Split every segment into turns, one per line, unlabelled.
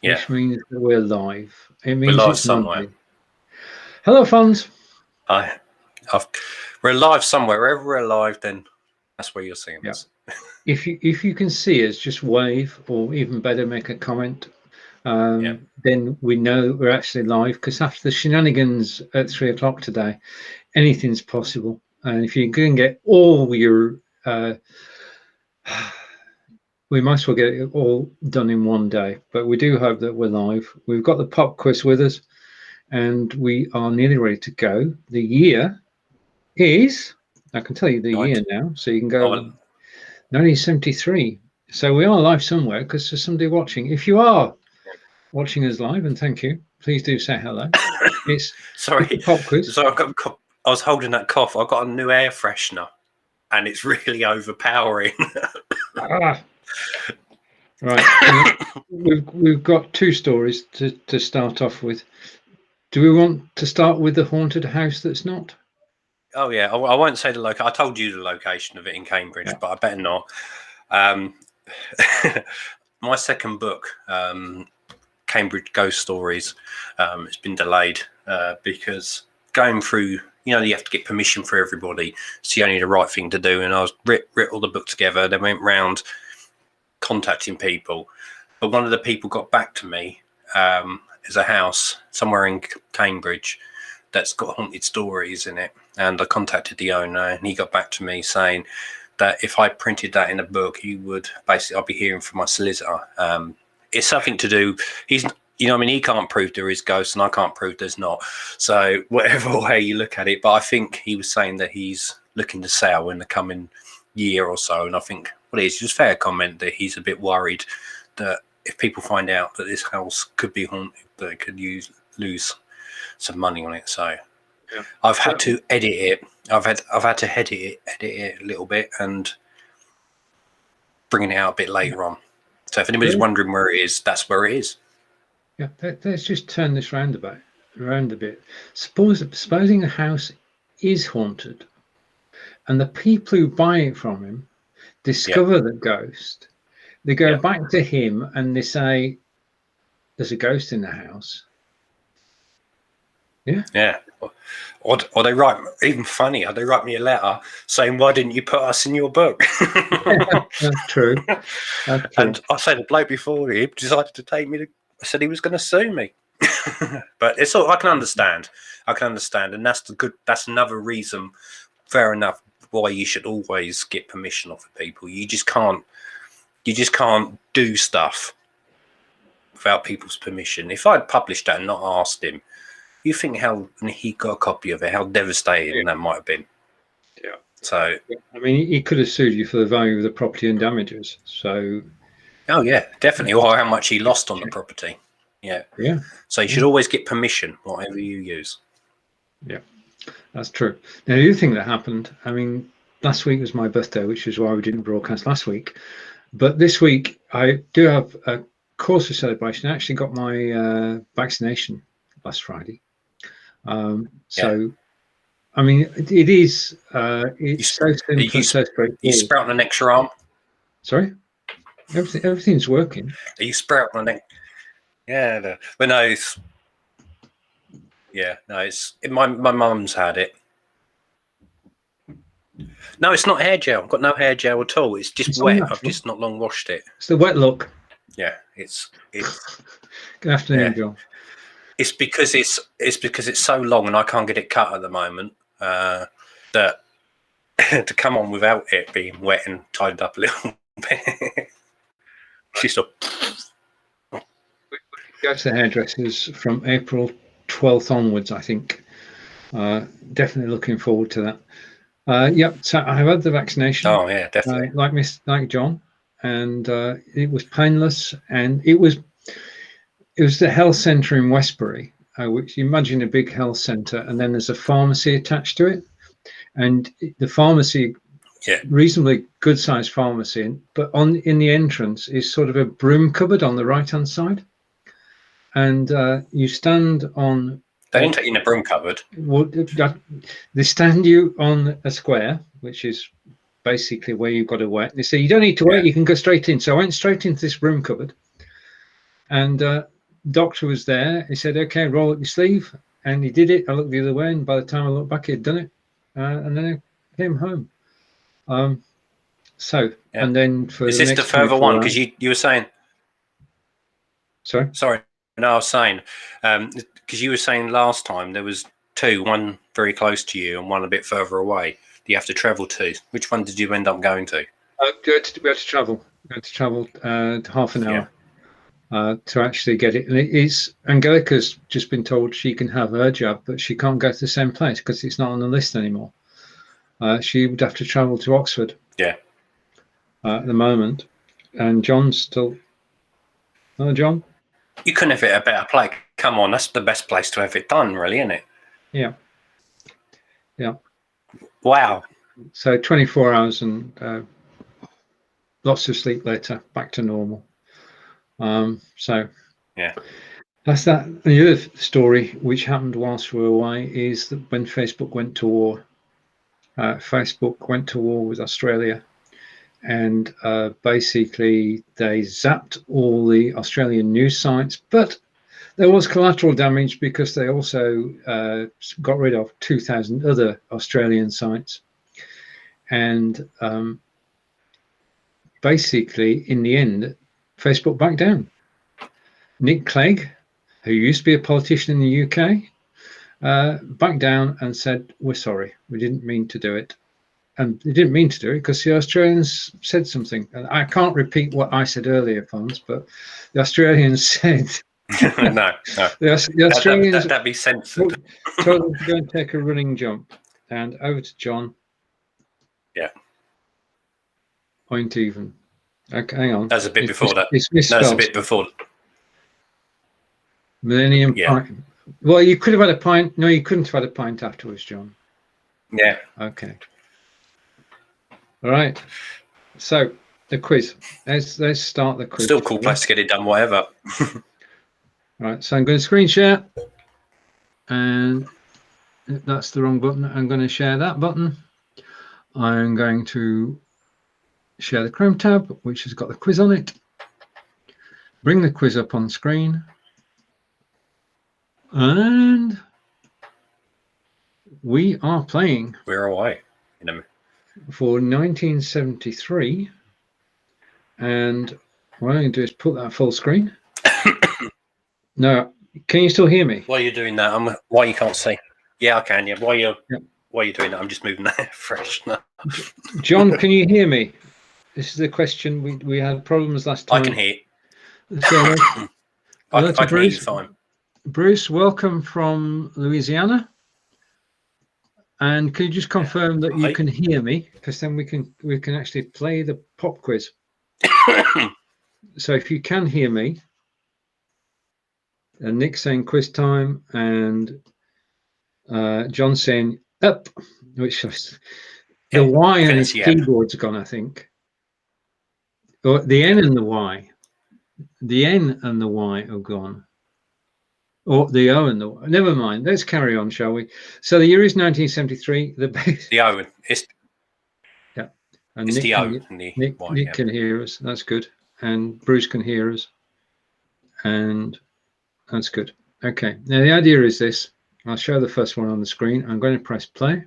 which means that we're live. It
We're
means
live
it's
somewhere.
Monday. Hello, Fonz.
We're live somewhere. Wherever we're live, then that's where you're seeing us.
If you can see us, just wave, or even better, make a comment. Then we know we're actually live, because after the shenanigans at 3 o'clock today, anything's possible. And if you can get all your we might as well get it all done in one day, but we do hope that we're live. We've got the pop quiz with us, and we are nearly ready to go. The year is, I can tell you the year now, so you can go 1973. So we are live somewhere, because there's somebody watching. If you are watching us live, and thank you, please do say hello. It's
sorry,
pop quiz.
So I was holding that cough. I've got a new air freshener, and it's really overpowering.
Right, we've got two stories to start off with. Do we want to start with the haunted house that's not?
Oh yeah, I won't say the location. I told you the location of it in Cambridge, but I better not. My second book, Cambridge Ghost Stories, it's been delayed because going through, you have to get permission for everybody. It's the only the right thing to do. And I was writ all the book together. Then went round contacting people, but one of the people got back to me. There's a house somewhere in Cambridge that's got haunted stories in it, and I contacted the owner, and he got back to me saying that if I printed that in a book, he would basically, I'll be hearing from my solicitor. It's something to do. He can't prove there is ghosts, and I can't prove there's not. So whatever way you look at it, but I think he was saying that he's looking to sell in the coming year or so, and I think it's just fair comment that he's a bit worried that if people find out that this house could be haunted, that it could lose some money on it. So I've had to edit it. I've had to edit it a little bit and bringing it out a bit later on. So if anybody's wondering where it is, that's where it is.
Yeah, let's just turn this round a bit. Supposing a house is haunted, and the people who buy it from him discover the ghost. They go back to him and they say, "There's a ghost in the house." Yeah.
Or they write, even funnier, they write me a letter saying, "Why didn't you put us in your book?"
That's true.
And I said the bloke before he decided to take me to. I said he was going to sue me, but it's all I can understand. And that's another reason. Fair enough. Why you should always get permission off of people. You just can't do stuff without people's permission. If I'd published that and not asked him, you think how he got a copy of it, how devastating that might have been.
Yeah.
So
I mean, he could have sued you for the value of the property and damages. So.
Oh yeah, definitely. Or how much he lost on the property. Yeah.
Yeah.
So you should always get permission, whatever you use.
Yeah, that's true. Now, the other thing that happened, I mean, last week was my birthday, which is why we didn't broadcast last week. But this week, I do have a cause for celebration. I actually got my vaccination last Friday. So, I mean, it is. It's so simple.
You sprouting an extra arm?
Sorry, everything's working.
Are you sprouting an extra? Yeah, but no, it's my mum's had it. No, it's not hair gel. I've got no hair gel at all. It's just wet. I've just not long washed it.
It's the wet look.
Yeah, it's.
Good afternoon, John.
It's because it's so long and I can't get it cut at the moment. That to come on without it being wet and tied up a little bit. She's up.
Go to the hairdressers from April 12th onwards, I think. Definitely looking forward to that. So I have had the vaccination.
Oh yeah, definitely.
Like John, and it was painless, and it was the health centre in Westbury, which you imagine a big health centre, and then there's a pharmacy attached to it, and the pharmacy, reasonably good sized pharmacy, but in the entrance is sort of a broom cupboard on the right hand side, and you stand on.
They didn't take you in a broom cupboard.
Well, they stand you on a square, which is basically where you've got to wait. They say you don't need to wait; you can go straight in. So I went straight into this broom cupboard, and doctor was there. He said, "Okay, roll up your sleeve," and he did it. I looked the other way, and by the time I looked back, he had done it, and then I came home. And then for
is
the
this
next
the further
24
one?
hours,
Because you were saying,
sorry,
no, I was saying, because you were saying last time there was two, one very close to you and one a bit further away. You have to travel to. Which one did you end up going to?
we had to travel. We had to travel half an hour to actually get it. And it is Angelica's just been told she can have her jab, but she can't go to the same place because it's not on the list anymore. She would have to travel to Oxford.
Yeah.
At the moment, and John's still. Oh, John.
You couldn't have it a better place. Come on, that's the best place to have it done, really, isn't it?
Yeah.
Wow.
So 24 hours and lots of sleep later, back to normal. So
yeah,
that's that. The other story which happened whilst we were away is that when Facebook went to war, Facebook went to war with Australia, and basically they zapped all the Australian news sites, but there was collateral damage because they also got rid of 2,000 other Australian sites. And basically, in the end, Facebook backed down. Nick Clegg, who used to be a politician in the UK, backed down and said, "We're sorry, we didn't mean to do it." And they didn't mean to do it because the Australians said something. And I can't repeat what I said earlier, Fonz, but the Australians said...
no.
The Australians...
That'd be censored.
Told them to go and take a running jump. And over to John.
Yeah.
Point even. Okay, hang on.
That's a bit before that.
It's misspelled.
That's a bit before.
Millennium Pint. Well, you could have had a pint. No, you couldn't have had a pint afterwards, John.
Yeah.
Okay. All right. So the quiz. Let's start the quiz.
Still cool place to get it done, whatever.
All right. So I'm going to screen share, and if that's the wrong button, I'm going to share that button. I'm going to share the Chrome tab, which has got the quiz on it. Bring the quiz up on screen. And we are playing.
We're away.
For 1973. And what I'm going to do is put that full screen. No, can you still hear me?
While you're doing that, why you can't see? Yeah, I can. Yeah, while you're doing that, I'm just moving that fresh. No.
John, can you hear me? This is the question. We had problems last time.
I can hear.
So,
I can hear you fine.
Bruce, welcome from Louisiana. And can you just confirm that you can hear me? Because then we can actually play the pop quiz. So if you can hear me, and Nick saying quiz time, and John saying up, which was the Y on his keyboard's gone, I think. Or the N and the Y. The N and the Y are gone. Or the O and the Y. Never mind. Let's carry on, shall we? So the year is 1973. The
O.
And
it's
Nick,
the O and the Y.
Nick can hear us. That's good. And Bruce can hear us. And that's good. Okay. Now the idea is this. I'll show the first one on the screen. I'm going to press play.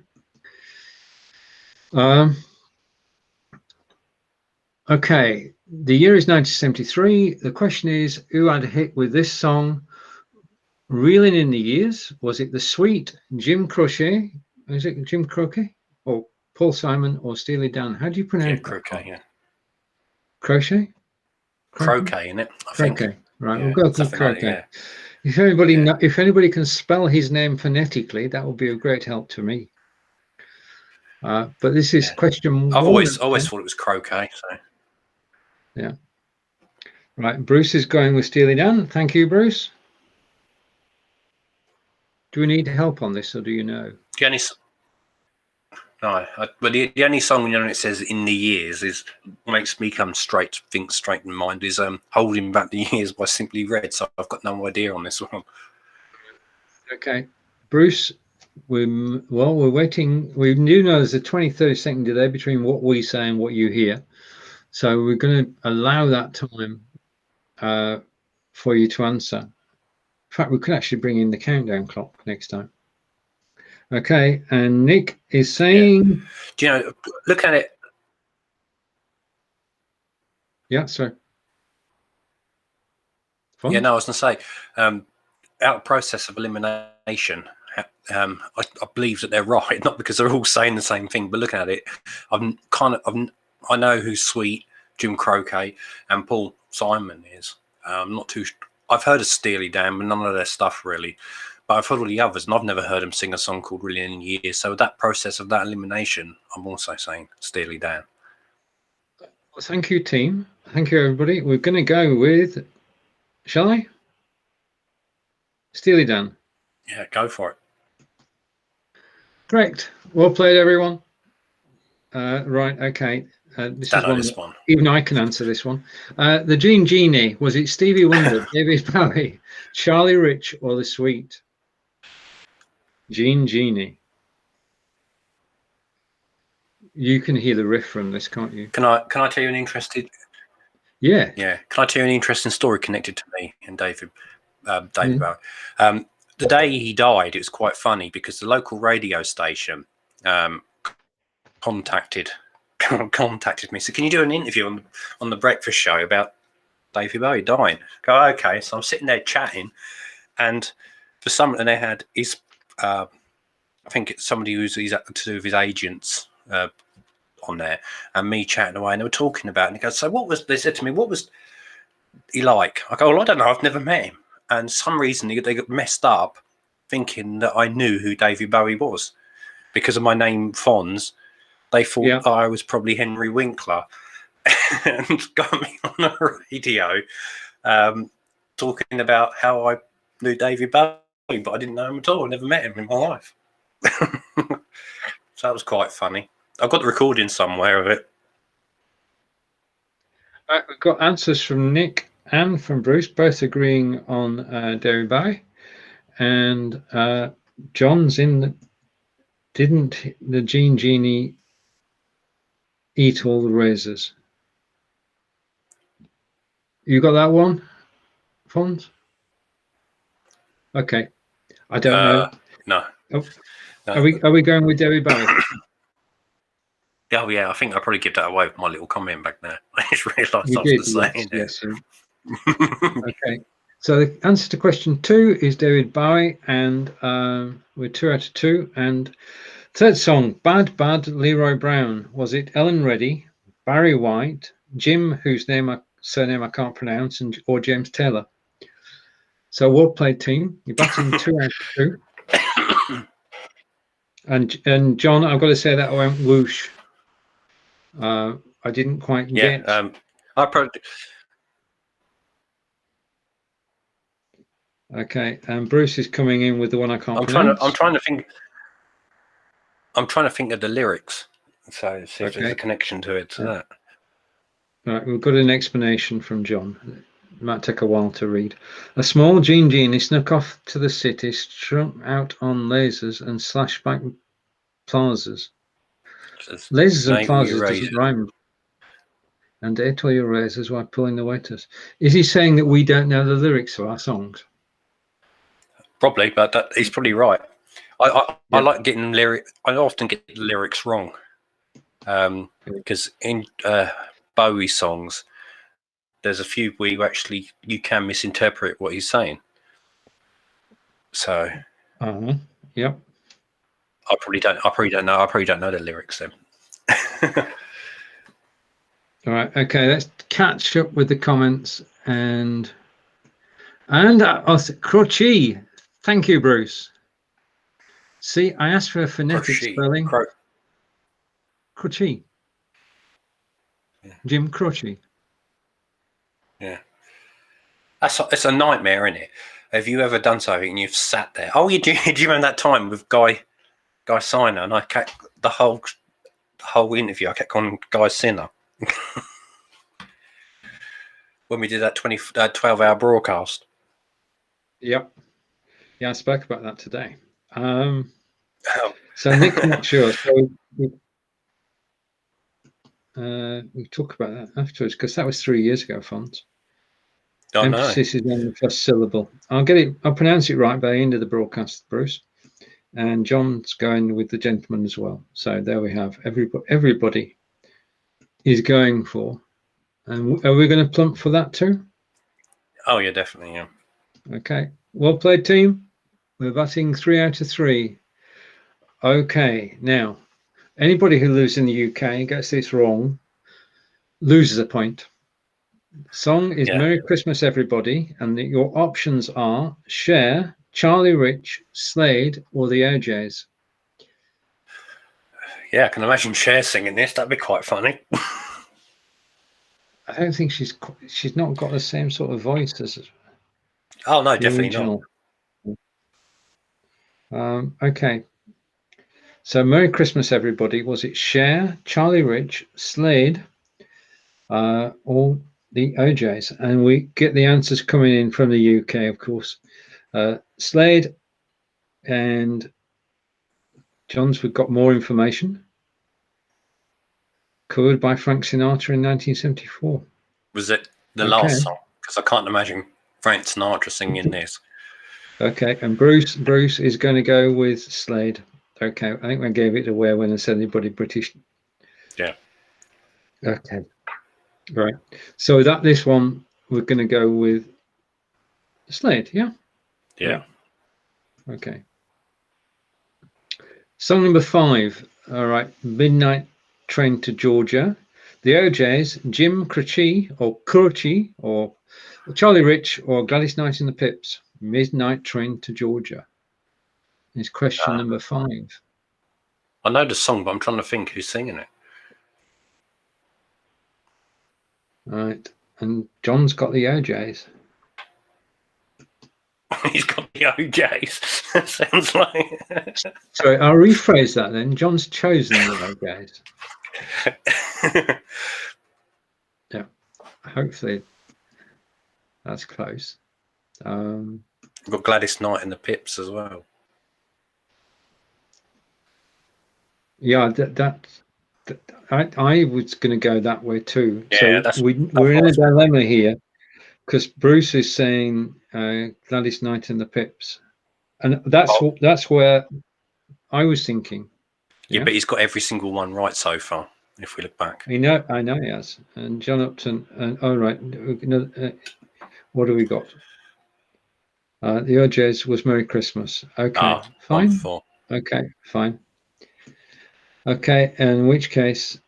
Okay. The year is 1973. The question is, who had a hit with this song? Reelin in the Years. Was it The Sweet, Jim Croce? Is it Jim Croce? Or Paul Simon or Steely Dan? How do you pronounce it?
Croce, yeah.
Croce?
Croquet, isn't it? I think.
Croquet. Right, we'll go with Croquet.
Like
if anybody can spell his name phonetically, that would be a great help to me. But this is question one.
I've always thought it was Croquet. So.
Yeah. Right, Bruce is going with Steely Dan. Thank you, Bruce. Do we need help on this, or do you know?
No, but the only song it says "in the years" makes me think straight in mind is "Holding Back the Years" by Simply Red. So I've got no idea on this one.
Okay, Bruce. We're waiting. We do know there's a 20-30-second delay between what we say and what you hear, so we're going to allow that time for you to answer. fact, we could actually bring in the countdown clock next time. Okay, and Nick is saying...
Do you know, look at it.
Yeah, sorry.
Fonz? Yeah, no, I was going to say, out of process of elimination, I believe that they're right, not because they're all saying the same thing, but looking at it, I know who Sweet, Jim Croce, and Paul Simon is. Not too. I've heard of Steely Dan, but none of their stuff really. But I've heard all the others, and I've never heard them sing a song called Reelin in years. So that process of that elimination, I'm also saying Steely Dan.
Well, thank you, team. Thank you, everybody. We're going to go with, shall I? Steely Dan.
Yeah, go for it.
Correct. Well played, everyone. Right, okay. This is one. Even I can answer this one. The Jean Genie, was it Stevie Wonder, David Bowie, Charlie Rich, or The Sweet? Jean Genie. You can hear the riff from this, can't you?
Can I tell you an interesting?
Yeah.
Yeah. Can I tell you an interesting story connected to me and David Bowie? The day he died, it was quite funny because the local radio station contacted me. So can you do an interview on the breakfast show about David Bowie dying? Go, okay. So I'm sitting there chatting, and they had his I think it's somebody who's to do with his agents on there, and me chatting away, and they were talking about it, and he goes, so they said to me, what was he like? I go, well, I don't know, I've never met him. And for some reason they got messed up thinking that I knew who David Bowie was because of my name Fonz. They thought I was probably Henry Winkler, and got me on the radio talking about how I knew David Bowie, but I didn't know him at all. I never met him in my life. So that was quite funny. I've got the recording somewhere of it.
We've got answers from Nick and from Bruce, both agreeing on David Bowie. And John's in didn't the Jean Genie eat all the razors? You got that one, Fonz? Okay. I don't know.
No.
Oh. No. Are we going with David Bowie?
Oh yeah, I think I'll probably give that away with my little comment back there. I just realised I was saying it.
Yes. Okay. So the answer to question 2 is David Bowie, and we're 2 out of 2. And third song, Bad Leroy Brown. Was it Ellen Reddy, Barry White, Jim, whose surname I can't pronounce, or James Taylor? So well played, team. You're batting 2 out of 2. And John, I've got to say that I went whoosh. I didn't quite get.
I probably.
Okay, and Bruce is coming in with the one I can't pronounce.
I'm trying to think of the lyrics, so see if there's a connection to it. To that.
Right, we've got an explanation from John. It might take a while to read. A small Jean Genie snuck off to the city, strung out on lasers and slashback plazas. Lasers and plazas doesn't rhyme. And ate all your razors while pulling the waiters. Is he saying that we don't know the lyrics to our songs?
Probably, but he's probably right. I like getting lyrics. I often get the lyrics wrong because in Bowie songs, there's a few where you can misinterpret what he's saying. So,
yep.
I probably don't know the lyrics then.
All right. Okay. Let's catch up with the comments and Croce. Thank you, Bruce. See, I asked for a phonetic spelling. Croce.
Yeah.
Jim Croce.
Yeah. It's a nightmare, isn't it? Have you ever done something and you've sat there? Oh, do you remember that time with Guy Sinner? And I kept the whole interview. I kept calling Guy Sinner when we did that 12-hour broadcast. Yep.
Yeah, I spoke about that today. So Nick's not sure. So we talk about that afterwards because that was 3 years ago, Fonz.
I know.
Emphasis is on the first syllable. I'll pronounce it right by the end of the broadcast, Bruce. And John's going with the gentleman as well. So there we have everybody is going for. And are we going to plump for that too?
Oh yeah, definitely. Yeah.
Okay. Well played, team. We're batting 3 out of 3. Okay. Now, anybody who lives in the UK and gets this wrong loses a point. Song is Merry Christmas, Everybody. And your options are Cher, Charlie Rich, Slade, or the OJs.
Yeah, I can imagine Cher singing this. That'd be quite funny.
I don't think she's not got the same sort of voice as
oh no,
the
definitely
original.
not.
Okay. So Merry Christmas, Everybody. Was it Cher, Charlie Rich, Slade, or the OJs? And we get the answers coming in from the UK, of course. Slade and John's, we've got more information. Covered by Frank Sinatra in 1974.
Was it the last song? Because I can't imagine Frank Sinatra singing this.
Okay, and Bruce is going to go with Slade. Okay, I think I gave it away when I said anybody British.
Yeah.
Okay. Right. So this one we're going to go with Slade. Yeah.
Yeah.
Okay. Song number 5. All right. Midnight Train to Georgia. The OJs, Jim Croce or Charlie Rich or Gladys Knight and the Pips. Midnight Train to Georgia is question number 5.
I know the song, but I'm trying to think who's singing it.
Right. And John's got the OJs.
He's got the OJs. Sounds like.
Sorry, I'll rephrase that then. John's chosen the OJs. Yeah. Hopefully that's close.
We've got Gladys Knight and the Pips as well.
Yeah, I was going to go that way too.
Yeah,
so we're in a dilemma here because Bruce is saying Gladys Knight and the Pips, and that's where I was thinking.
Yeah, but he's got every single one right so far. If we look back,
I know he has. And John Upton. And all right, what do we got? The OJs was Merry Christmas. Okay, fine. Okay, fine. Okay, in which case,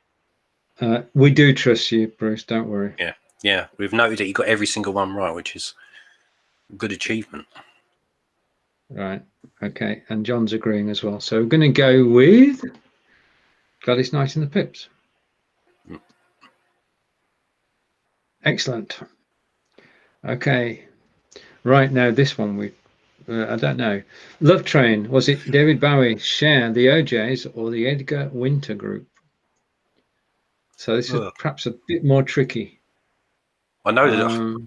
we do trust you, Bruce. Don't worry.
Yeah. We've noted that you got every single one right, which is a good achievement.
Right. Okay, and John's agreeing as well. So we're going to go with Gladys Knight and the Pips. Excellent. Okay. Right, now this one I don't know. Love Train, was it David Bowie, Cher, the OJs, or the Edgar Winter Group? So this is perhaps a bit more tricky.
I know that. I'm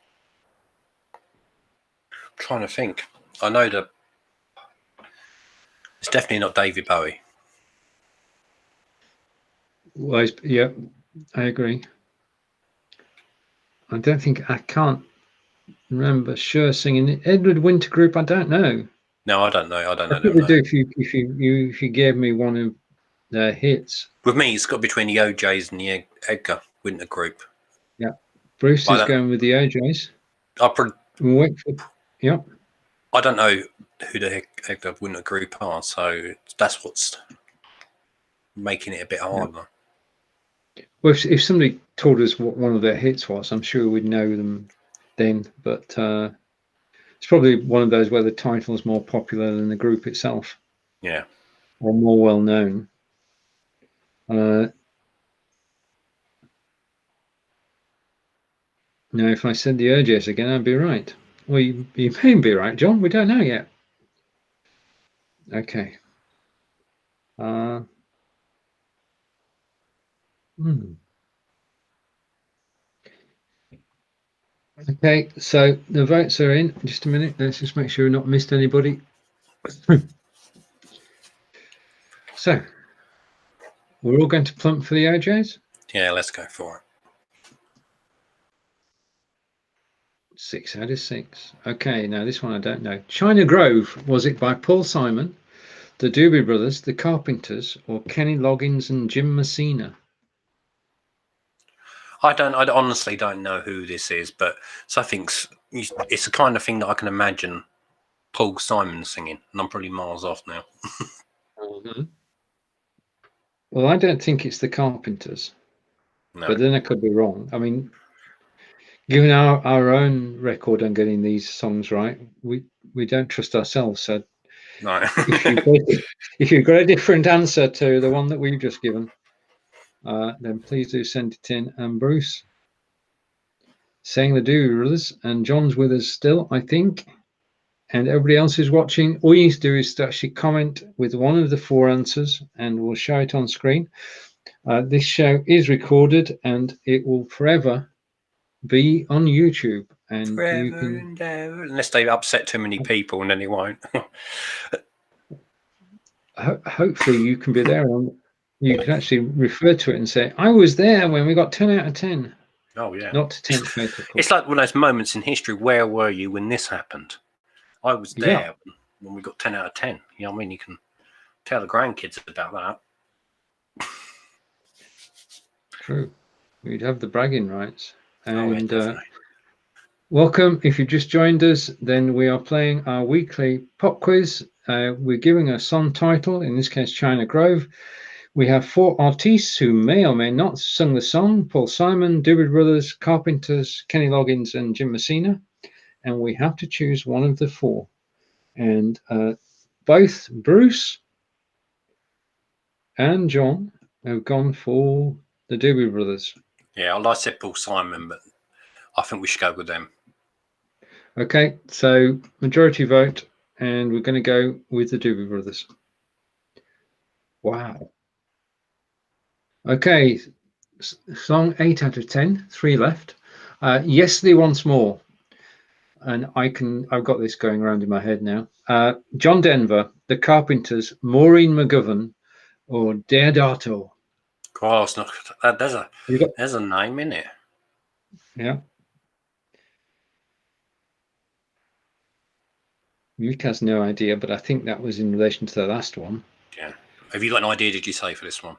trying to think. I know that it's definitely not David Bowie.
Well, yeah, I agree. I can't remember Cher singing it. Edward Winter Group, I don't know.
No, I don't know. I don't know.
I would do if you gave me one of their hits.
With me, it's got between the OJs and the Edgar Winter Group.
Yeah, Bruce is going with the OJs. Yeah.
I don't know who the Edgar Winter Group are, so that's what's making it a bit harder.
Yeah. Well, if somebody told us what one of their hits was, I'm sure we'd know them then. But it's probably one of those where the title is more popular than the group itself.
Yeah.
Or more well known. Now, if I said the OJs again, I'd be right. Well, you may be right, John. We don't know yet. Okay. Okay, so the votes are in. Just a minute. Let's just make sure we've not missed anybody. So, we're all going to plump for the OJs?
Yeah, let's go for it.
6 out of 6. Okay, now this one I don't know. China Grove, was it by Paul Simon, the Doobie Brothers, the Carpenters, or Kenny Loggins and Jim Messina?
I honestly don't know who this is, but so I think it's the kind of thing that I can imagine Paul Simon singing, and I'm probably miles off now.
Well, I don't think it's the Carpenters,
No.
but then I could be wrong. I mean, given our own record on getting these songs right, we don't trust ourselves. So
No.
if you've got a different answer to the one that we've just given, then please do send it in. And Bruce saying the Doobie Brothers, and John's with us still, I think. And everybody else who's watching, all you need to do is to actually comment with one of the 4 answers, and we'll show it on screen. This show is recorded, and it will forever be on YouTube. And
Forever
you can,
and ever, unless they upset too many people, and then it won't.
hopefully you can be there, and you can actually refer to it and say, I was there when we got 10 out of 10.
Oh, yeah.
Not to tempt fate, of course.
It's like one of those moments in history. Where were you when this happened? I was there when we got 10 out of 10. You know what I mean? You can tell the grandkids about that.
True. We'd have the bragging rights. And
definitely.
welcome. If you just joined us, then we are playing our weekly pop quiz. We're giving a song title, in this case, China Grove. We have 4 artists who may or may not sung the song: Paul Simon, Doobie Brothers, Carpenters, Kenny Loggins, and Jim Messina. And we have to choose one of the 4. And both Bruce and John have gone for the Doobie Brothers.
Yeah, I said Paul Simon, but I think we should go with them.
Okay, so majority vote, and we're going to go with the Doobie Brothers. Wow. Okay, song 8 out of 10, 3 left. Yesterday Once More. And I've got this going around in my head now. John Denver, the Carpenters, Maureen McGovern, or Deodato.
Oh, there's a name in it.
Yeah. Mick has no idea, but I think that was in relation to the last one.
Yeah. Have you got an idea, did you say, for this one?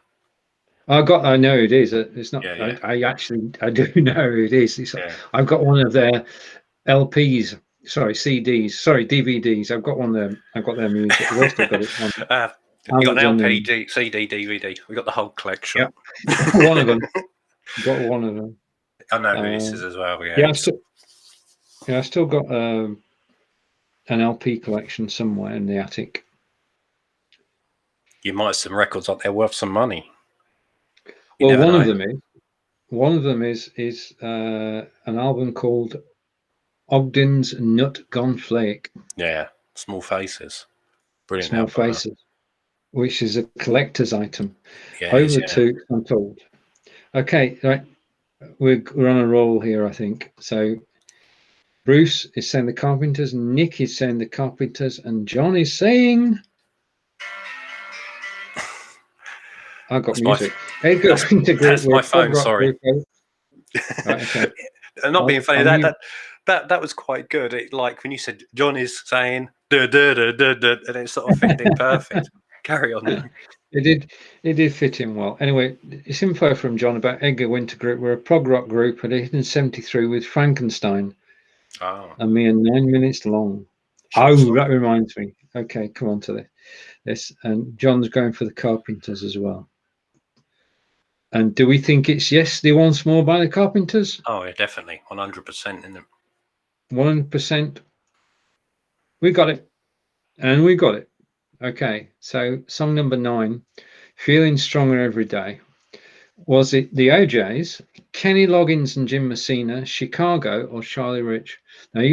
I know it is. It's not.
Yeah.
I do know it is. I've got one of their LPs. Sorry, CDs. Sorry, DVDs. I've got one there. I've got their music. I've also got it on.
You got an LP, CD, DVD. We got the whole collection.
Yeah. One of them. Got one of them.
I know who this is as well.
Yeah. I still got an LP collection somewhere in the attic.
You might have some records up there worth some money.
Well, one of them is an album called Ogden's Nut Gone Flake.
Yeah, Small Faces. Brilliant.
Small Faces, which is a collector's item.
Yeah,
Over to I'm told. Okay, right. We're on a roll here, I think. So Bruce is saying the Carpenters, Nick is saying the Carpenters, and John is saying I got music.
That's my phone. Sorry.
Right, okay.
Not being funny. That was quite good. It, like when you said John is saying da da da da da, and it sort of fit in perfect. Carry on.
It did fit in well. Anyway, it's info from John about Edgar Winter Group. We're a prog rock group at 173 with Frankenstein.
Oh.
A mere 9 minutes long. Oh, that reminds me. Okay, come on to this. And John's going for the Carpenters as well. And do we think it's Yesterday Once More by the Carpenters?
Oh, yeah, definitely. 100% in them.
100%. We got it. And we got it. Okay, so song number 9, Feeling Stronger Every Day. Was it the OJs, Kenny Loggins and Jim Messina, Chicago, or Charlie Rich? Now,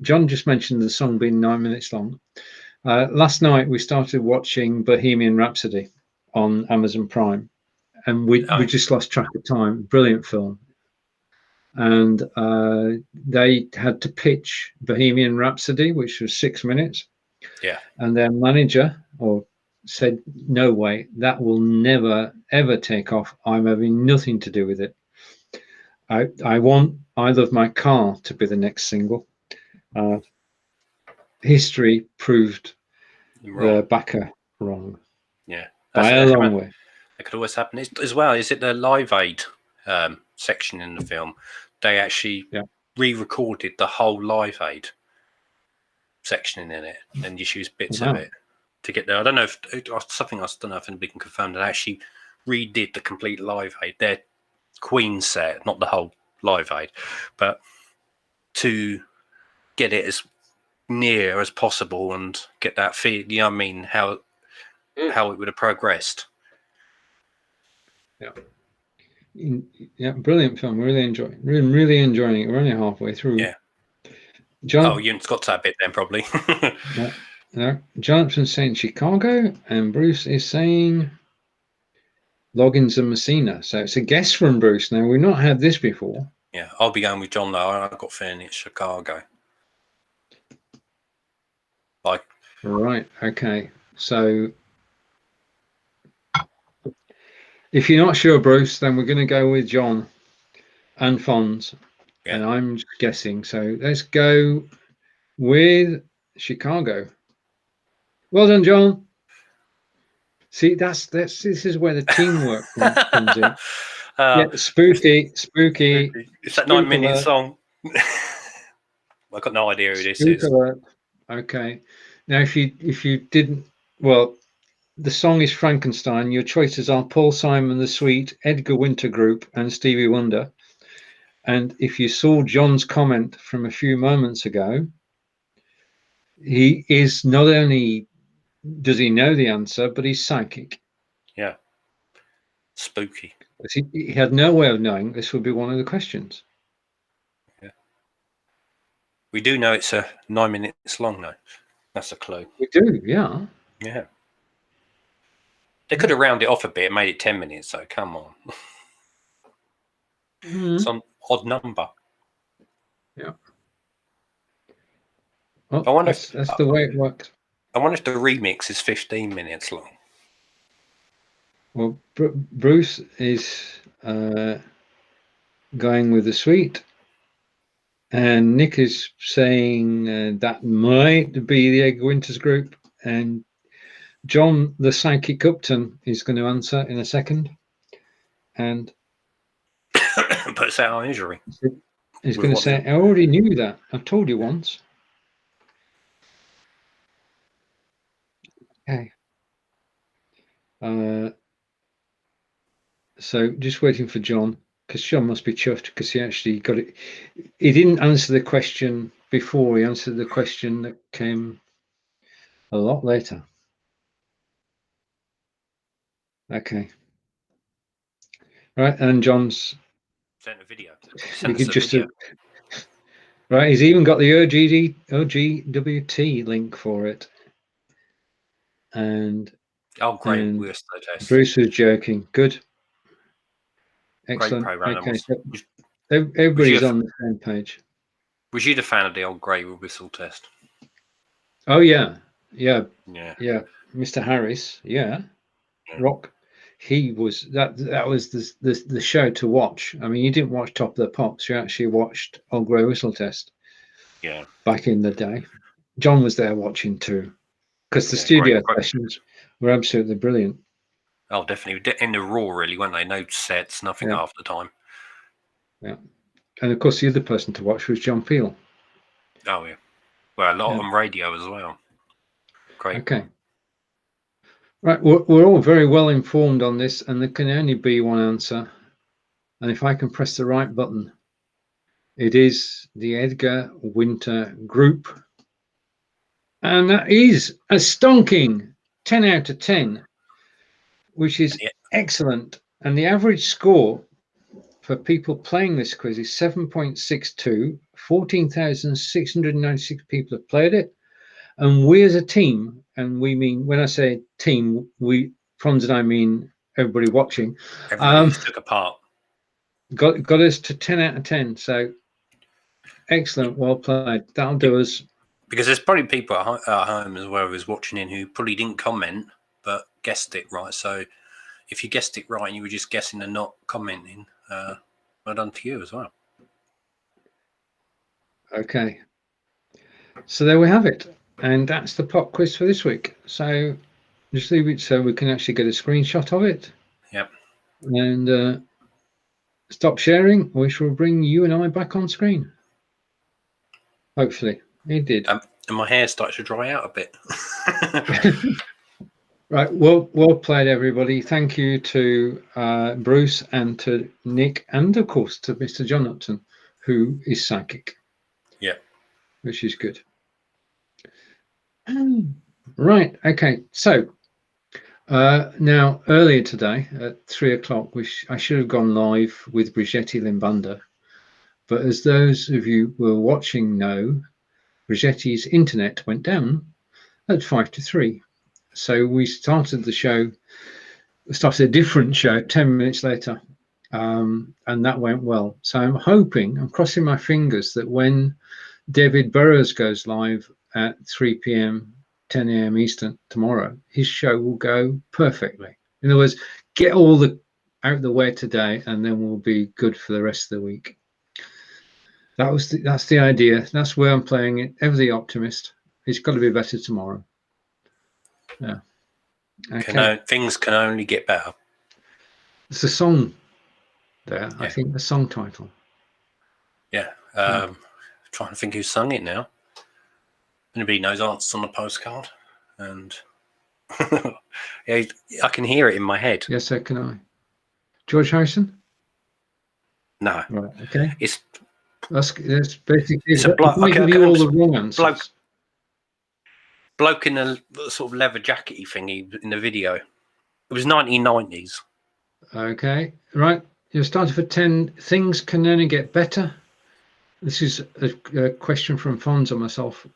John just mentioned the song being 9 minutes long. Last night, we started watching Bohemian Rhapsody on Amazon Prime, and we just lost track of time. Brilliant film. And they had to pitch Bohemian Rhapsody, which was 6 minutes.
Yeah.
And their manager said, no way, that will never, ever take off. I'm having nothing to do with it. I want I Love My Car to be the next single. History proved the backer wrong.
Yeah.
By a long way.
It could always happen. As well, is it the Live Aid section in the film? They actually re-recorded the whole Live Aid section in it and just used bits of it to get there. I don't know if something else. I don't know if anybody can confirm that. They actually redid the complete Live Aid, their Queen set, not the whole Live Aid, but to get it as near as possible and get that feel. You know what I mean? How it would have progressed.
Yeah, brilliant film. Really enjoying. Really enjoying it. We're only halfway through.
Yeah.
John.
Oh, you got to that bit then, probably.
No. Jonathan's saying Chicago, and Bruce is saying Loggins and Messina. So it's a guess from Bruce. Now, we've not had this before.
Yeah, I'll be going with John, though. I've got feeling it's Chicago.
Right, okay. So if you're not sure, Bruce, then we're going to go with John and Fonz. Yeah. And I'm just guessing. So let's go with Chicago. Well done, John. See, this is where the teamwork comes in. Yeah, spooky.
It's that 9-minute song. I've got no idea who this is.
Alert. Okay. Now, if you didn't, well, the song is Frankenstein. Your choices are Paul Simon, The Sweet, Edgar Winter Group, and Stevie Wonder. And if you saw John's comment from a few moments ago, he is not only does he know the answer, but he's psychic.
Yeah. Spooky.
He had no way of knowing this would be one of the questions.
Yeah. We do know it's 9 minutes long, though. That's a clue.
We do, yeah.
Yeah. They could have rounded it off a bit and made it 10 minutes, so come on. Some odd number.
Yeah. Well, I wonder that's the way it works.
I wonder if the remix is 15 minutes long.
Well, Bruce is going with The Sweet. And Nick is saying that might be the Edgar Winters Group. And John, the psychic Upton, is going to answer in a second. And
puts out our injury.
He's going to say, I already knew that. I've told you once. Okay. So just waiting for John, because John must be chuffed because he actually got it. He didn't answer the question before. He answered the question that came a lot later. Okay. Right, and John's
sent a video.
Right, he's even got the OGWT link for it. And
great, we're so test.
Bruce was joking. Good. Excellent. Okay, so everybody's on the same page.
Was you the fan of the old grey whistle test?
Oh yeah. Mr. Harris, Rock. He was that was the show to watch. I mean, you didn't watch Top of the Pops. You actually watched Old Grey Whistle Test.
Yeah.
Back in the day, John was there watching too, because the studio sessions were absolutely brilliant.
Oh, definitely in the raw, really, weren't they? No sets, nothing half the time.
Yeah, and of course the other person to watch was John Peel.
Oh yeah, well, a lot on radio as well. Great.
Okay. Right, we're all very well informed on this, and there can only be one answer. And if I can press the right button, it is the Edgar Winter Group. And that is a stonking 10 out of 10, which is excellent. And the average score for people playing this quiz is 7.62. 14,696 people have played it. And we as a team, and we mean, when I say team, Fonz and I mean everybody watching.
Everybody took a part.
Got us to 10 out of 10. So excellent, well played. That'll do us.
Because there's probably people at home as well who's watching in who probably didn't comment but guessed it right. So if you guessed it right and you were just guessing and not commenting, Well done to you as well.
Okay. So there we have it. And that's the pop quiz for this week. So just leave it so we can actually get a screenshot of it.
Yep.
And stop sharing, which will bring you and I back on screen. Hopefully. It did.
And my hair started to dry out a bit.
Right. Well played, everybody. Thank you to Bruce and to Nick and, of course, to Mr. John Upton, who is psychic.
Yeah.
Which is good. Right. Okay. So now earlier today at 3:00, which I should have gone live with Brigitte Limbanda, but as those of you who were watching know, Brigitte's internet went down at 2:55 to 3. So we started the show, started a different show 10 minutes later, and that went well. So I'm hoping, I'm crossing my fingers that when David Burrows goes live at 3 p.m., 10 a.m. Eastern tomorrow, his show will go perfectly. In other words, get all the out the way today, and then we'll be good for the rest of the week. That's the idea. That's where I'm playing it. Ever the optimist. It's got to be better tomorrow. Yeah. Okay.
Things can only get better.
It's a song there.
Yeah.
I think the song title.
Yeah. Trying to think who sung it now. Anybody knows answers on the postcard, and yeah, I can hear it in my head.
Yes, so can I. George Harrison?
No.
Right. Okay.
That's
basically.
It's a bloke.
Give you all the wrong answers.
Bloke in a sort of leather jackety thingy in the video. It was 1990s.
Okay. Right. You're starting for 10. Things can only get better. This is a question from Fonz and myself.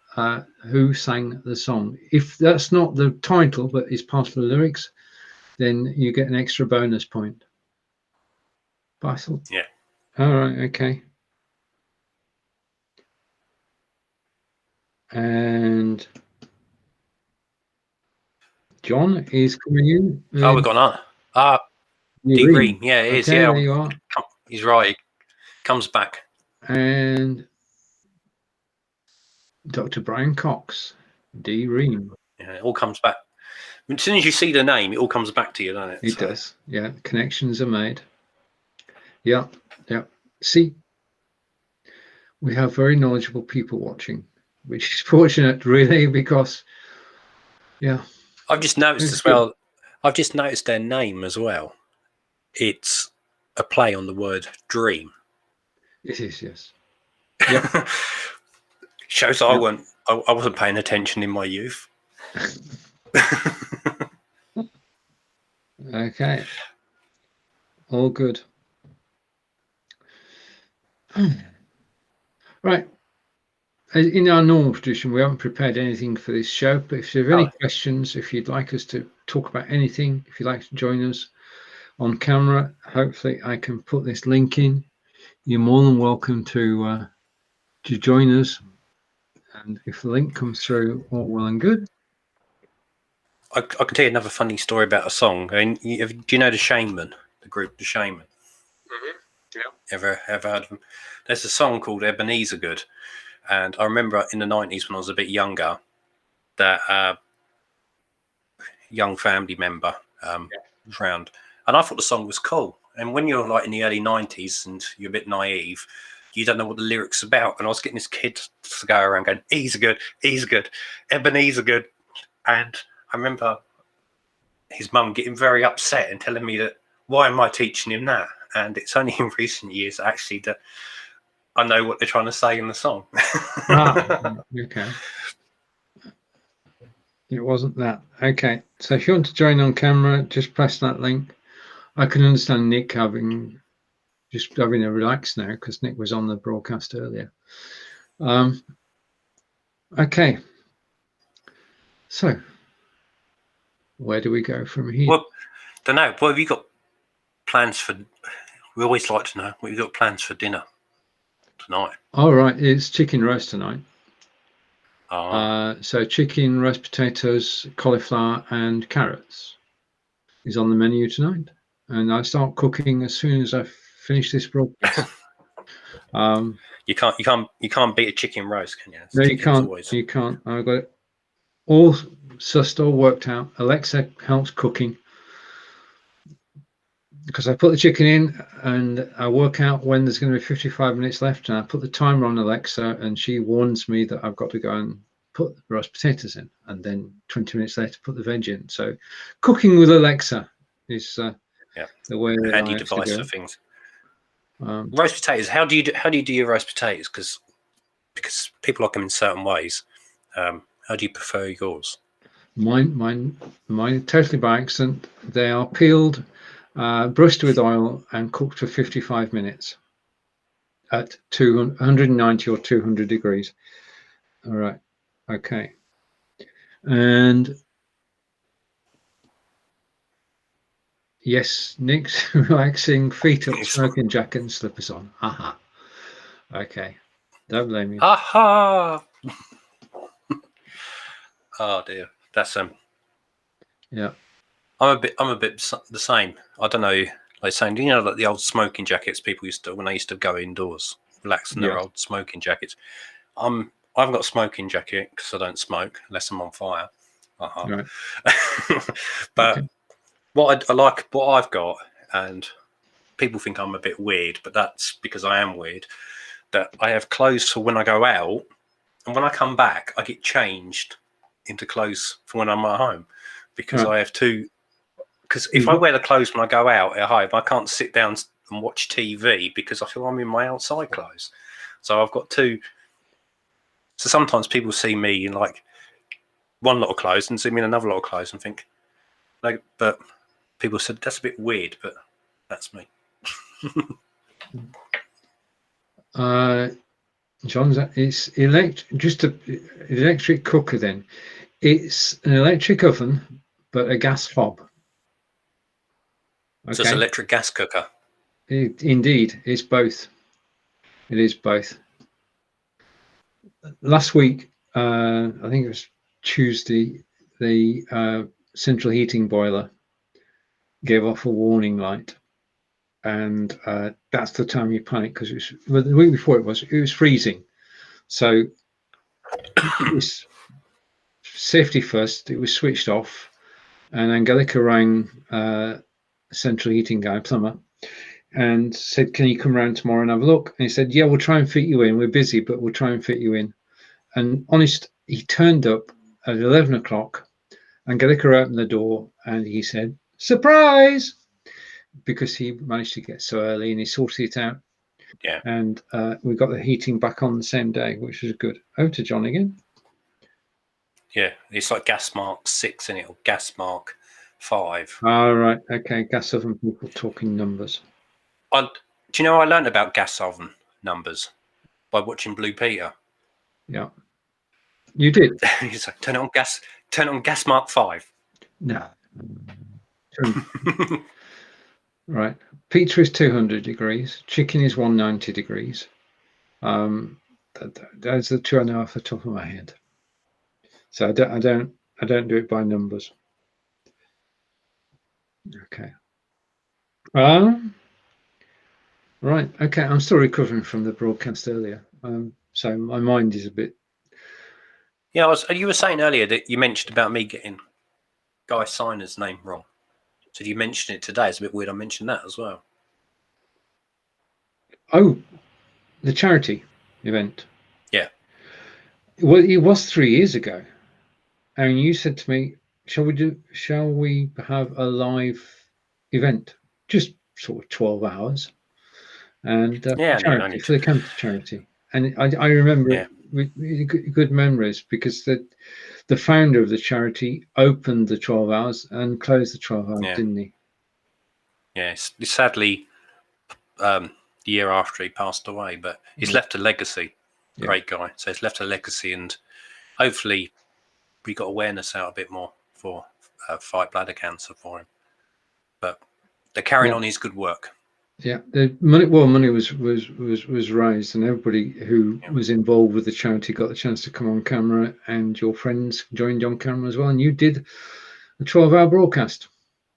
Who sang the song? If that's not the title, but is part of the lyrics, then you get an extra bonus point. Basil?
Yeah.
All right. Okay. And John is coming in.
Oh, we've gone on. D-Ream. Yeah, it is.
Okay,
Yeah.
there you are.
He's right. He comes back.
And Dr. Brian Cox, D-Ream.
Yeah, it all comes back. As soon as you see the name, it all comes back to you, doesn't it?
It does. Yeah, connections are made. Yeah, yeah. See, we have very knowledgeable people watching, which is fortunate, really, because, yeah.
I've just noticed as well. I've just noticed their name as well. It's a play on the word dream.
It is, yes. Yep.
Shows I wasn't paying attention in my youth.
Okay. All good. Right. In our normal tradition, we haven't prepared anything for this show, but if you have any questions, if you'd like us to talk about anything, if you'd like to join us on camera, hopefully I can put this link in. You're more than welcome to join us. And if the link comes through, all well and good.
I can tell you another funny story about a song. I mean, do you know the Shaman, the group, the Shaman?
Mm-hmm. Yeah.
Ever heard of them? There's a song called Ebenezer Good. And I remember in the 90s when I was a bit younger, that young family member was around. And I thought the song was cool. And when you're like in the early 90s and you're a bit naive, you don't know what the lyrics about. And I was getting this kid to go around going, he's good, Ebenezer Good. And I remember his mum getting very upset and telling me that, why am I teaching him that? And it's only in recent years actually that I know what they're trying to say in the song.
Okay. It wasn't that. Okay. So if you want to join on camera, just press that link. I can understand Nick having a relax now because Nick was on the broadcast earlier. Okay. So where do we go from here?
Well, don't know. What have you got plans for? We always like to know what you've got plans for dinner tonight.
All right, it's chicken roast tonight.
Oh.
So chicken, roast potatoes, cauliflower, and carrots is on the menu tonight. And I start cooking as soon as I finish this broadcast.
You can't beat a chicken roast, can you?
No, you
Chicken's
can't.
always-
You can't. I've got it all sussed, all worked out. Alexa helps cooking because I put the chicken in and I work out when there's going to be 55 minutes left, and I put the timer on Alexa, and she warns me that I've got to go and put the roast potatoes in, and then 20 minutes later put the veg in. So cooking with Alexa is the way
a
that
handy
I
device
go.
for things.
Um,
Roast potatoes. How do you do your roast potatoes? Because people like them in certain ways. How do you prefer yours?
mine totally by accident. They are peeled, brushed with oil, and cooked for 55 minutes at 190 or 200 degrees. All right. Okay. And yes, Nick's relaxing, feet up, smoking jacket and slippers on. Aha. Okay. Don't blame you.
Aha! Oh dear, that's
Yeah.
I'm a bit the same. I don't know, like saying, you know, like the old smoking jackets people used to when they used to go indoors, relax in their old smoking jackets. I haven't got a smoking jacket because I don't smoke unless I'm on fire.
Right.
But
Okay.
I like what I've got, and people think I'm a bit weird, but that's because I am weird. That I have clothes for when I go out, and when I come back, I get changed into clothes for when I'm at home, because I have two. Because if I wear the clothes when I go out at home, I can't sit down and watch TV because I feel I'm in my outside clothes. So I've got two. So sometimes people see me in like one lot of clothes and see me in another lot of clothes and think, like, but people said that's a bit weird, but that's me.
John's it's electric cooker. Then it's an electric oven, but a gas hob.
Okay. So it's electric gas cooker.
Indeed, it's both. It is both. Last week, I think it was Tuesday, the central heating boiler gave off a warning light, and that's the time you panic because the week before it was freezing. So it was safety first. It was switched off, and Angelica rang central heating guy, plumber, and said, "Can you come around tomorrow and have a look?" And he said, "Yeah, we'll try and fit you in. We're busy, but we'll try and fit you in." And honest, he turned up at 11 o'clock. Angelica opened the door and he said, "Surprise!" because he managed to get so early and he sorted it out.
Yeah.
And we got the heating back on the same day, which was good. Over to John again.
Yeah, it's like gas mark 6 in it, or gas mark 5.
All right. Okay. Gas oven people talking numbers.
Do you know I learned about gas oven numbers by watching Blue Peter?
Yeah. You did?
He's like, turn on gas mark 5.
No. Right. Pizza is 200 degrees. Chicken is 190 degrees. Those are the two I know off the top of my head. So I don't do it by numbers. Okay. Right. Okay. I'm still recovering from the broadcast earlier. So my mind is a bit.
Yeah, you were saying earlier that you mentioned about me getting Guy Signer's name wrong. So you mentioned it today. It's a bit weird I mentioned that as well.
Oh, the charity event.
Yeah.
Well, it was 3 years ago. And you said to me, shall we have a live event? Just sort of 12 hours. And charity, for the cancer charity. And I remember it with good memories because the founder of the charity opened the 12 hours and closed the 12 hours, didn't he?
Yes. Sadly, the year after he passed away, but he's left a legacy. Great guy. So he's left a legacy, and hopefully we got awareness out a bit more for fight bladder cancer for him. But they're carrying on his good work.
Yeah, the money was raised, and everybody who was involved with the charity got the chance to come on camera, and your friends joined on camera as well, and you did a 12-hour broadcast.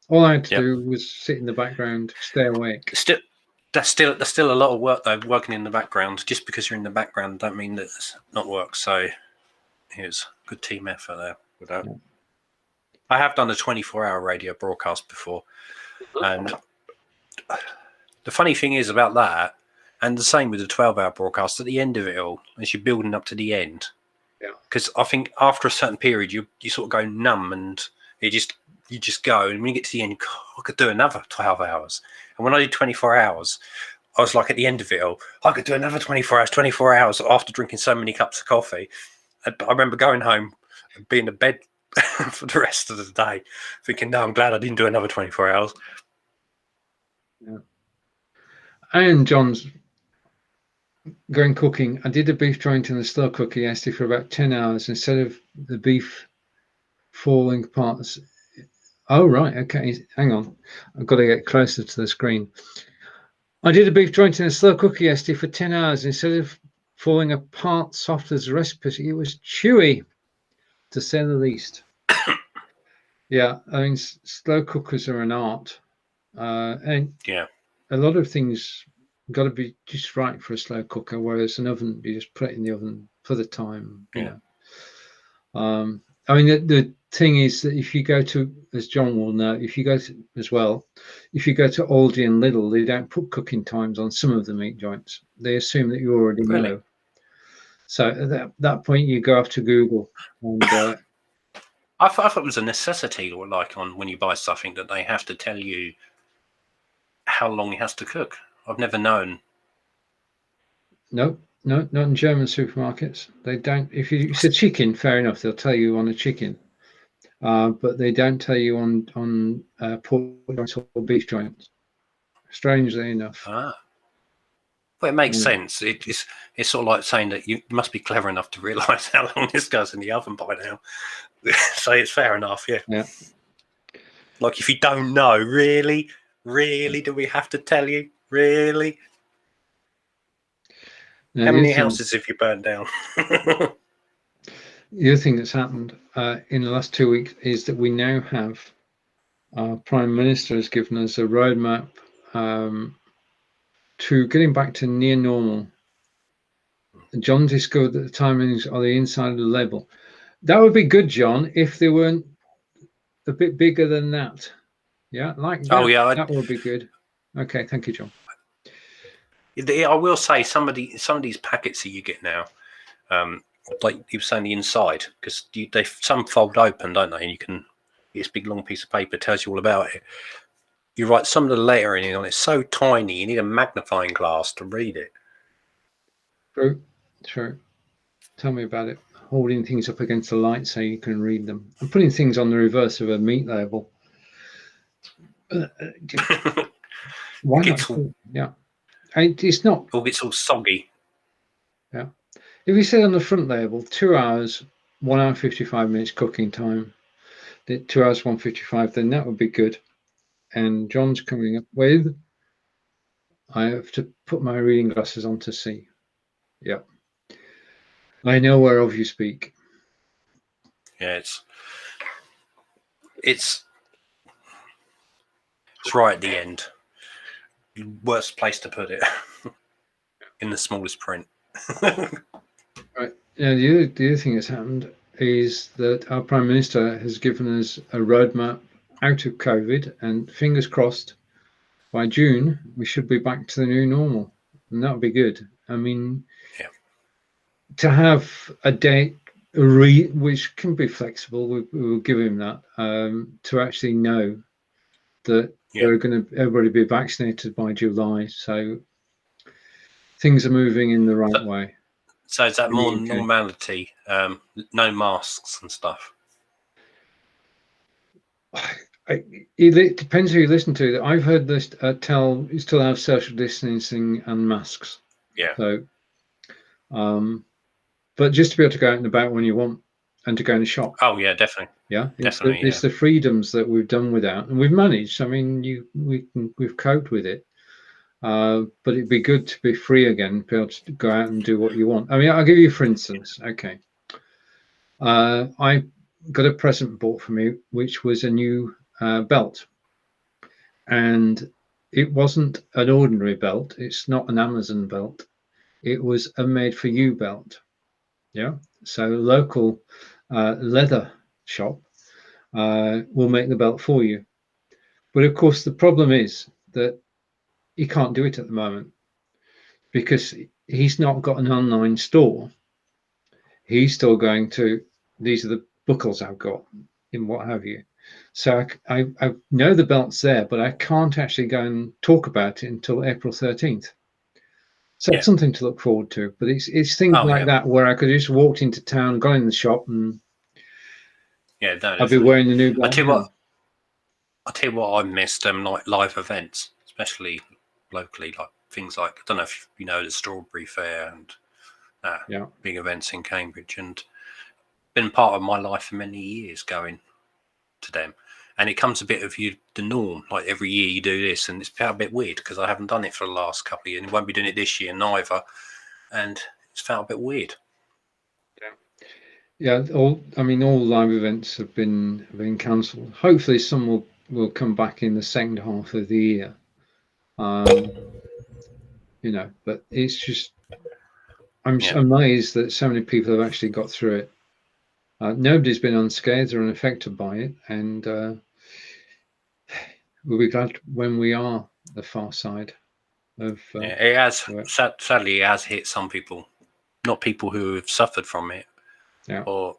All I had to do was sit in the background, stay awake.
That's still a lot of work though, working in the background. Just because you're in the background don't mean that it's not work. So it's good team effort there with that. Yeah. I have done a 24-hour radio broadcast before, and the funny thing is about that, and the same with the 12-hour broadcast, at the end of it all, as you're building up to the end, because I think after a certain period you sort of go numb, and you just go, and when you get to the end, I could do another 12 hours. And when I did 24 hours, I was like, at the end of it all, I could do another 24 hours after drinking so many cups of coffee. I remember going home and being in bed for the rest of the day, thinking, no, I'm glad I didn't do another 24 hours.
Yeah. And John's going cooking. I did a beef joint in the slow cooker yesterday for about 10 hours instead of the beef falling apart. Oh, right. Okay. Hang on. I've got to get closer to the screen. I did a beef joint in a slow cooker yesterday for 10 hours instead of falling apart soft as a recipe. It was chewy, to say the least. Yeah. I mean, slow cookers are an art. And
yeah,
a lot of things got to be just right for a slow cooker, whereas an oven, you just put it in the oven for the time. You know. I mean, the thing is that if you go to, as John will know, if you go to Aldi and Lidl, they don't put cooking times on some of the meat joints. They assume that you already know. So at that point, you go off to Google. And,
I thought it was a necessity, or like on when you buy something, that they have to tell you how long it has to cook. I've never known.
No, not in German supermarkets. They don't. If it's a chicken, fair enough, they'll tell you on a chicken, but they don't tell you on pork joints or beef joints. Strangely enough.
Well, it makes sense. It's sort of like saying that you must be clever enough to realise how long this goes in the oven by now. So it's fair enough, yeah. Like, if you don't know, really, do we have to tell you? Really? Now, how many houses have you burned down?
The other thing that's happened in the last 2 weeks is that we now have our Prime Minister has given us a roadmap to getting back to near normal. John discovered that the timings are the inside of the label. That would be good, John, if they weren't a bit bigger than that. Yeah, like that.
Oh, yeah,
that would be good. Okay, thank you, John.
I will say some of these packets that you get now, like you were saying, the inside, because some fold open, don't they? And you can, this big long piece of paper tells you all about it. You write some of the lettering on it, so tiny, you need a magnifying glass to read it.
True. Tell me about it. Holding things up against the light so you can read them. I'm putting things on the reverse of a meat label. Why not? Yeah. It's not.
It gets all soggy.
Yeah. If you said on the front label, 2 hours, 1 hour 55 minutes cooking time, 2 hours 155, then that would be good. And John's coming up with, I have to put my reading glasses on to see. Yeah. I know whereof you speak.
Yeah, it's right at the end. Worst place to put it. In the smallest print.
Right. Yeah, the other thing that's happened is that our Prime Minister has given us a roadmap out of COVID, and fingers crossed, by June we should be back to the new normal, and that would be good. I mean, to have a date which can be flexible, we will give him that, to actually know that they're going to everybody be vaccinated by July, so things are moving in the right way.
So is that more normality? No masks and stuff?
It depends who you listen to. I've heard this tell you still have social distancing and masks.
Yeah.
So, but just to be able to go out and about when you want and to go in a shop.
Oh yeah, definitely.
Yeah, it's the freedoms that we've done without, and we've managed. I mean, we've coped with it. But it'd be good to be free again, be able to go out and do what you want. I mean, I'll give you, for instance, okay. I got a present bought for me, which was a new belt. And it wasn't an ordinary belt. It's not an Amazon belt. It was a made-for-you belt. Yeah. So local leather shop will make the belt for you. But of course, the problem is that he can't do it at the moment because he's not got an online store. He's still going to, these are the buckles I've got in what have you. So I know the belt's there, but I can't actually go and talk about it until April 13th. So it's something to look forward to. But it's things like that where I could just walked into town, gone in the shop, and I'll be wearing the new belt.
I'll tell you what I missed, like live events, especially locally, like things like, I don't know if you know the Strawberry Fair and big events in Cambridge, and been part of my life for many years going to them. And it comes a bit of the norm, like every year you do this, and it's felt a bit weird because I haven't done it for the last couple of years, and won't be doing it this year neither, and it's felt a bit weird.
Yeah, all live events have been cancelled. Hopefully some will come back in the second half of the year. You know, but it's just, I'm amazed that so many people have actually got through it. Nobody's been unscathed or unaffected by it, and we'll be glad when we are the far side of.
It has sadly it has hit some people, not people who have suffered from it, or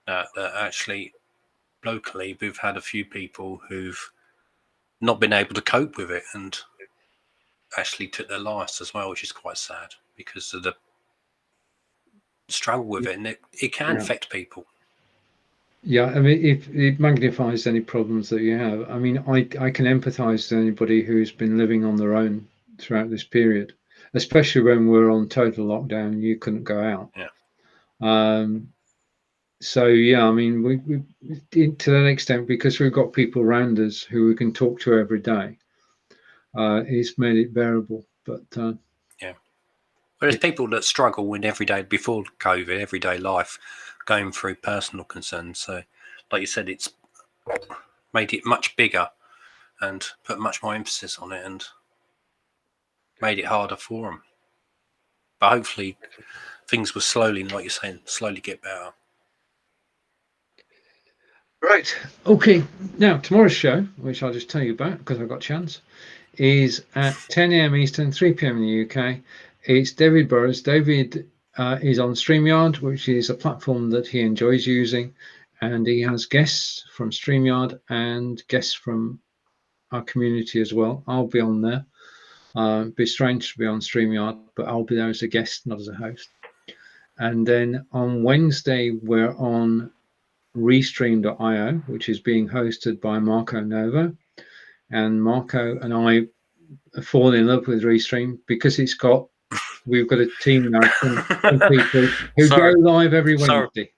actually locally we've had a few people who've not been able to cope with it and actually took their lives as well, which is quite sad because of the struggle with it, and it can affect people.
Yeah, I mean, if it magnifies any problems that you have. I mean, I can empathise with anybody who's been living on their own throughout this period, especially when we're on total lockdown. You couldn't go out. So yeah, I mean, we to that extent, because we've got people around us who we can talk to every day, it's made it bearable. But
there's people that struggle in everyday, before COVID, everyday life, going through personal concerns. So, like you said, it's made it much bigger and put much more emphasis on it and made it harder for them. But hopefully, things will slowly, like you're saying, slowly get better.
Right. Okay. Now, tomorrow's show, which I'll just tell you about because I've got a chance, is at 10 a.m. Eastern, 3 p.m. in the UK. It's David Burrows. David is on StreamYard, which is a platform that he enjoys using, and he has guests from StreamYard and guests from our community as well. I'll be on there. It'd be strange to be on StreamYard, but I'll be there as a guest, not as a host. And then on Wednesday, we're on Restream.io, which is being hosted by Marco Nova. And Marco and I have fallen in love with Restream because we've got a team now of people who go live every Wednesday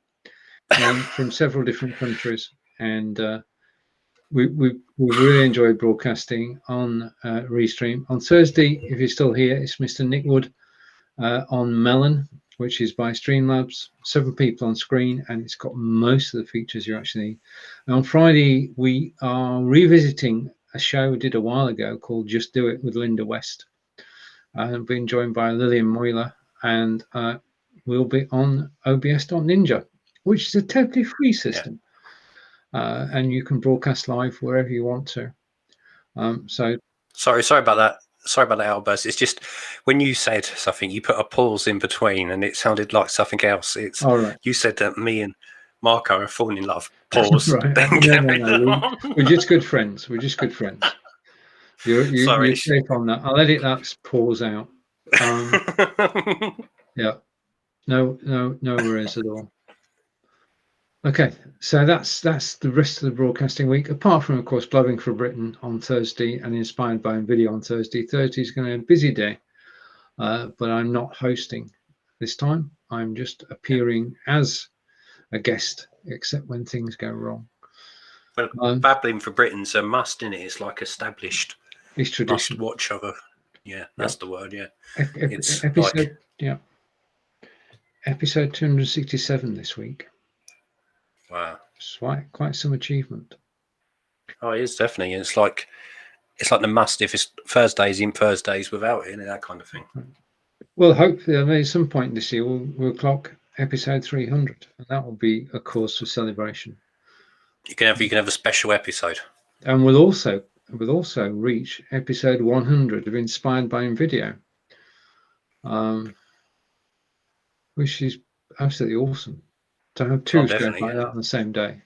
from several different countries. And we really enjoy broadcasting on Restream. On Thursday, if you're still here, it's Mr. Nick Wood on Melon, which is by Streamlabs. 7 people on screen, and it's got most of the features you actually need. And on Friday, we are revisiting a show we did a while ago called Just Do It with Linda West. I've been joined by Lillian Moyler, and we'll be on OBS.Ninja, which is a totally free system. And you can broadcast live wherever you want to.
Sorry about that. Sorry about that outburst. It's just when you said something, you put a pause in between, and it sounded like something else. It's you said that me and Marco are falling in love. Pause.
Right. No. We're just good friends. You're safe on that. I'll edit that pause out. Yeah. No worries at all. Okay, so that's the rest of the broadcasting week, apart from, of course, Blubbing for Britain on Thursday and Inspired by Video on Thursday. Thursday is going to be a busy day, but I'm not hosting this time. I'm just appearing as a guest, except when things go wrong.
Well, Babbling for Britain's a must, isn't it? It's like established.
It's tradition.
Must watch of a. Yeah, that's the word. Yeah,
it's episode. Yeah, episode 267 this week.
Wow,
it's quite some achievement.
Oh, it is definitely. It's like it's like the must if it's Thursdays in, Thursdays without it, that kind of thing.
Well, hopefully, I mean, at some point this year, we'll clock episode 300, and that will be a cause for celebration.
You can have a special episode,
and we'll also reach episode 100 of Inspired by Video, which is absolutely awesome to have two shows like that on the same day.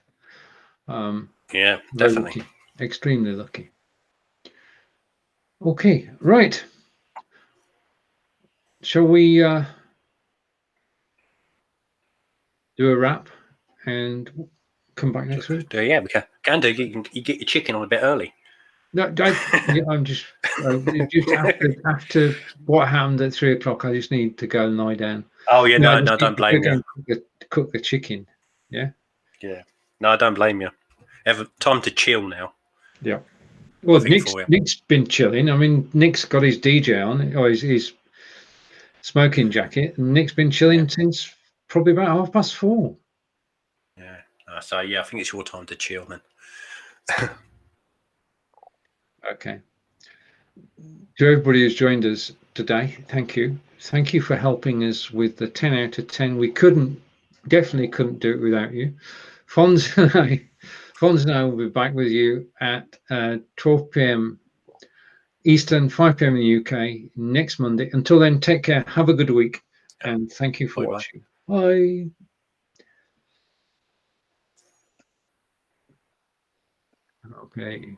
Yeah, definitely.
Lucky, extremely lucky. Okay, right. Shall we do a wrap and come back next week?
Yeah, we can do. You get your chicken on a bit early.
No, I'm just after what happened at 3 o'clock. I just need to go and lie down.
Oh yeah, no, don't blame you.
Cook the chicken. Yeah.
Yeah. No, I don't blame you. Have time to chill now.
Yeah. Well, Nick's been chilling. I mean, Nick's got his DJ on, or his smoking jacket, and Nick's been chilling since probably about 4:30.
Yeah. So yeah, I think it's your time to chill then.
Okay. To everybody who's joined us today, thank you. Thank you for helping us with the 10 out of 10. We definitely couldn't do it without you. Fonz and I will be back with you at 12 p.m. Eastern, 5 p.m. in the UK next Monday. Until then, take care. Have a good week. And thank you for watching. Bye. Okay.